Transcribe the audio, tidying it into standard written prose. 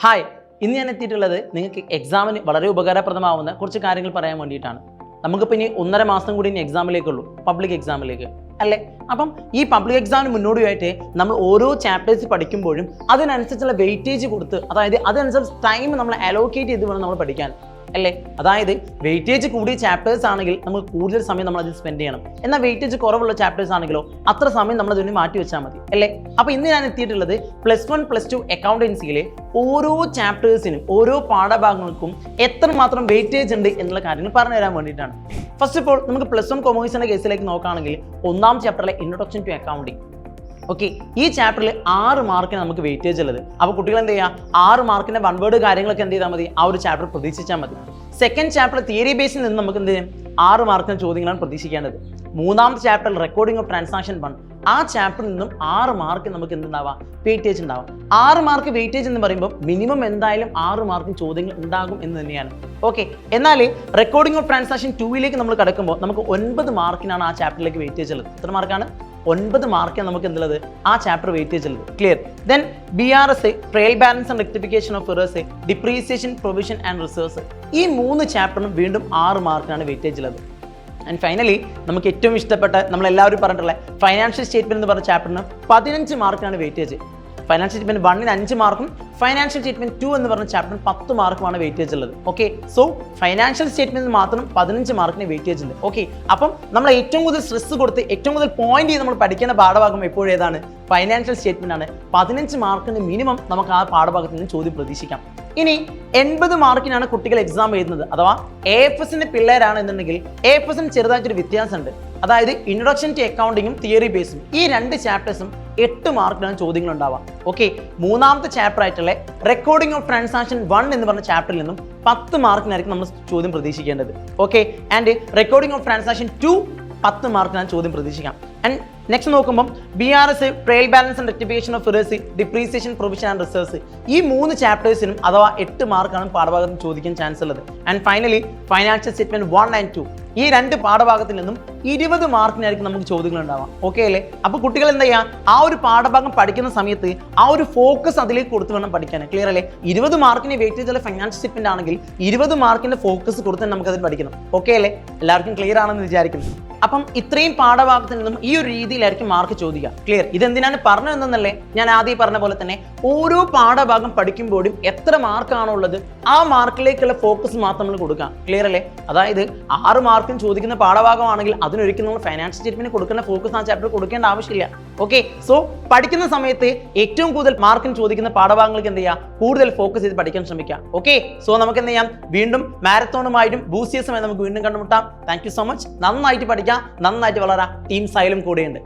Hi, ഇന്ന് ഞാൻ എത്തിയിട്ടുള്ളത് നിങ്ങൾക്ക് എക്സാമിന് വളരെ ഉപകാരപ്രദമാവുന്ന കുറച്ച് കാര്യങ്ങൾ പറയാൻ വേണ്ടിയിട്ടാണ്. നമുക്കിപ്പോൾ ഇനി 1.5 മാസം കൂടി ഇനി എക്സാമിലേക്കുള്ളൂ, പബ്ലിക് എക്സാമിലേക്ക് അല്ലേ. അപ്പം ഈ പബ്ലിക് എക്സാമിന് മുന്നോടിയായിട്ട് നമ്മൾ ഓരോ ചാപ്റ്റേഴ്സ് പഠിക്കുമ്പോഴും അതിനനുസരിച്ചുള്ള വെയിറ്റേജ് കൊടുത്ത്, അതായത് അതിനനുസരിച്ച് ടൈം നമ്മൾ അലോക്കേറ്റ് ചെയ്ത് വേണം നമ്മൾ പഠിക്കാൻ അല്ലേ. അതായത് വെയിറ്റേജ് കൂടിയ ചാപ്റ്റേഴ്സ് ആണെങ്കിൽ നമ്മൾ കൂടുതൽ സമയം നമ്മൾ അതിൽ സ്പെൻഡ് ചെയ്യണം. എന്നാൽ വെയിറ്റേജ് കുറവുള്ള ചാപ്റ്റേഴ്സ് ആണെങ്കിലോ അത്ര സമയം നമ്മൾ അതിന് മാറ്റി വെച്ചാൽ മതി അല്ലേ. അപ്പോൾ ഇന്ന് ഞാൻ എത്തിയിട്ടുള്ളത് +1 +2 അക്കൗണ്ടൻസിയിലെ ഓരോ ചാപ്റ്റേഴ്സിനും ഓരോ പാഠഭാഗങ്ങൾക്കും എത്രമാത്രം വെയിറ്റേജ് ഉണ്ട് എന്നുള്ള കാര്യങ്ങൾ പറഞ്ഞു തരാൻ വേണ്ടിയിട്ടാണ്. ഫസ്റ്റ് ഓഫ് ഓൾ നമുക്ക് +1 കൊമേഴ്സിന്റെ കേസിലേക്ക് നോക്കുകയാണെങ്കിൽ 1ാം ചാപ്റ്ററിലെ ഇൻട്രൊഡക്ഷൻ ടു അക്കൗണ്ടിങ്. ഓക്കെ, ഈ ചാപ്റ്ററിൽ 6 മാർക്കിന് നമുക്ക് വെയിറ്റേജ് ഉള്ളത്. അപ്പോൾ കുട്ടികൾ എന്ത് ചെയ്യുക, 6 മാർക്കിന്റെ 1 വേർഡ് കാര്യങ്ങളൊക്കെ എന്ത് ചെയ്താൽ മതി, ആ ഒരു ചാപ്റ്റർ പ്രതീക്ഷിച്ചാൽ മതി. സെക്കൻഡ് ചാപ്റ്റർ തിയറി ബേസിൽ നിന്ന് നമുക്ക് എന്ത് ചെയ്യും, 6 മാർക്കിന് ചോദ്യങ്ങളാണ് പ്രതീക്ഷിക്കേണ്ടത്. 3ാമത്തെ ചാപ്റ്ററിൽ റെക്കോർഡിംഗ് ഓഫ് ട്രാൻസാക്ഷൻ 1, ആ ചാപ്റ്ററിൽ നിന്നും 6 മാർക്ക് നമുക്ക് എന്തുണ്ടാവാം, വെയിറ്റേജ് ഉണ്ടാവാം. 6 മാർക്ക് വെയിറ്റേജ് എന്ന് പറയുമ്പോൾ മിനിമം എന്തായാലും 6 മാർക്കിന് ചോദ്യങ്ങൾ ഉണ്ടാകും എന്ന് തന്നെയാണ്. ഓക്കെ, എന്നാൽ റെക്കോർഡിംഗ് ഓഫ് ട്രാൻസാക്ഷൻ 2ലേക്ക് നമ്മൾ കിടക്കുമ്പോൾ നമുക്ക് 9 മാർക്കിനാണ് ആ ചാപ്റ്ററിലേക്ക് വെയിറ്റേജ് ഉള്ളത്. എത്ര മാർക്കാണ്? 9 മാർക്കാണ് നമുക്ക് എന്തുള്ളത്, ആ ചാപ്റ്റർ വെയിറ്റേജ് ഉള്ളത്. Clear. Then BRS, trial balance and rectification of errors, depreciation, provision and reserves, ഈ 3 ചാപ്റ്ററിനും വീണ്ടും 6 മാർക്കിനാണ് വെയിറ്റേജ് ഉള്ളത്. ആൻഡ് ഫൈനലി നമുക്ക് ഏറ്റവും ഇഷ്ടപ്പെട്ട നമ്മളെല്ലാവരും പറഞ്ഞിട്ടുള്ള ഫൈനാൻഷ്യൽ സ്റ്റേറ്റ്മെന്റ് എന്ന് പറഞ്ഞ ചാപ്റ്ററിന് 15 മാർക്കിനാണ് വെയിറ്റേജ്. ഫൈനാൻഷ്യൽ സ്റ്റേറ്റ്മെന്റ് 1ന് 5 മാർക്കും ഫൈനാൻഷ്യൽ സ്റ്റേറ്റ്മെന്റ് 2 എന്ന് പറഞ്ഞ ചാപ്റ്ററിന് 10 മാർക്കുമാണ് വെയിറ്റേജ് ഉള്ളത്. ഓക്കെ, സോ ഫൈനാൻഷ്യൽ സ്റ്റേറ്റ്മെന്റ് മാത്രം 15 മാർക്കിന് വെയിറ്റേജ് ഉണ്ട്. ഓക്കെ, അപ്പം നമ്മൾ ഏറ്റവും കൂടുതൽ സ്ട്രെസ് കൊടുത്ത് ഏറ്റവും കൂടുതൽ പോയിന്റ് ചെയ്ത് നമ്മൾ പഠിക്കുന്ന പാഠഭാഗം എപ്പോഴും ഏതാണ്, ഫൈനാൻഷ്യൽ സ്റ്റേറ്റ്മെന്റ് ആണ്. 15 മാർക്കിന് മിനിമം നമുക്ക് ആ പാഠഭാഗത്തിൽ നിന്ന് ചോദ്യം പ്രതീക്ഷിക്കാം. ഇനി 80 മാർക്കിനാണ് കുട്ടികൾ എക്സാം എഴുതുന്നത്. അഥവാ AFSന്റെ പിള്ളേരാണ് എന്നുണ്ടെങ്കിൽ AFSന് ചെറുതായിട്ടൊരു വ്യത്യാസമുണ്ട്. അതായത് ഇൻട്രൊഡക്ഷൻ ടു അക്കൗണ്ടിങ്ങും തിയറി ബേസും, ഈ 2 ചാപ്റ്റേഴ്സും 8 മാർക്കിനാണ് ചോദ്യങ്ങൾ ഉണ്ടാവുക. ഓക്കെ, 3ാമത്തെ ചാപ്റ്റർ ആയിട്ടുള്ള റെക്കോർഡിംഗ് ഓഫ് ട്രാൻസാക്ഷൻ 1 എന്ന് പറഞ്ഞ ചാപ്റ്ററിൽ നിന്നും 10 മാർക്കിനായിരിക്കും നമ്മൾ ചോദ്യം പ്രതീക്ഷിക്കേണ്ടത്. Okay, and recording of transaction 2 10 മാർക്കിനാണ് ചോദ്യം പ്രതീക്ഷിക്കാം. ആൻഡ് നെക്സ്റ്റ് നോക്കുമ്പോൾ BRS, trial balance and rectification of errors, depreciation, provision and reserves, ഈ 3 ചാപ്റ്റേഴ്സിനും അഥവാ 8 മാർക്കാണ് പാഠഭാഗത്ത് ചോദിക്കാൻ ചാൻസ് ഉള്ളത്. And finally financial statement 1 and 2, ഈ 2 പാഠഭാഗത്തിൽ നിന്നും 20 മാർക്കിനായിരിക്കും നമുക്ക് ചോദ്യങ്ങൾ ഉണ്ടാവാം. ഓക്കെ അല്ലേ. അപ്പോൾ കുട്ടികൾ എന്താ ചെയ്യുക, ആ ഒരു പാഠഭാഗം പഠിക്കുന്ന സമയത്ത് ആ ഒരു ഫോക്കസ് അതിലേക്ക് കൊടുത്ത് വേണം പഠിക്കാൻ. ക്ലിയർ അല്ലേ. 20 മാർക്കിന് വെയിറ്റേജ് ഉള്ള ഫൈനാൻഷ്യൽ സ്റ്റേറ്റ്മെന്റ് ആണെങ്കിൽ 20 മാർക്കിന്റെ ഫോക്കസ് കൊടുത്ത് നമുക്ക് അതിൽ പഠിക്കണം. ഓക്കെ അല്ലേ, എല്ലാവർക്കും ക്ലിയർ ആണെന്ന് വിചാരിക്കുന്നു. അപ്പം ഇത്രയും പാഠഭാഗത്തിൽ നിന്നും ഈ ഒരു രീതിയിലായിരിക്കും മാർക്ക് ചോദിക്കുക. ക്ലിയർ. ഇതെന്തിനാണ് പറഞ്ഞു എന്നല്ലേ, ഞാൻ ആദ്യം പറഞ്ഞ പോലെ തന്നെ ഓരോ പാഠഭാഗം പഠിക്കുമ്പോഴും എത്ര മാർക്കാണോ ഉള്ളത് ആ മാർക്കിലേക്കുള്ള ഫോക്കസ് മാത്രം നമ്മൾ കൊടുക്കാം. ക്ലിയർ അല്ലേ. അതായത് 6 മാർക്കിന് ചോദിക്കുന്ന പാഠഭാഗമാണെങ്കിൽ അതിനൊരിക്കലും നമ്മൾ ഫൈനാൻഷ്യൽ സ്റ്റേറ്റ്മെന്റ് കൊടുക്കുന്ന ഫോക്കസ് ആ ചാപ്റ്റർ കൊടുക്കേണ്ട ആവശ്യമില്ല. ഓക്കെ, സോ പഠിക്കുന്ന സമയത്ത് ഏറ്റവും കൂടുതൽ മാർക്കിന് ചോദിക്കുന്ന പാഠഭാഗങ്ങൾക്ക് എന്ത് ചെയ്യുക, കൂടുതൽ ഫോക്കസ് ചെയ്ത് പഠിക്കാൻ ശ്രമിക്കുക. ഓക്കെ, സോ നമുക്ക് എന്ത് ചെയ്യാം, വീണ്ടും മാരത്തോണുമായിട്ടും ബൂസ്റ്റിയസുമായി നമുക്ക് വീണ്ടും കണ്ടുമുട്ടാം. Thank you so much. നന്നായിട്ട് പഠിക്കാം, നന്നായിട്ട് വളരാം. ടീം സൈലും കൂടെയുണ്ട്.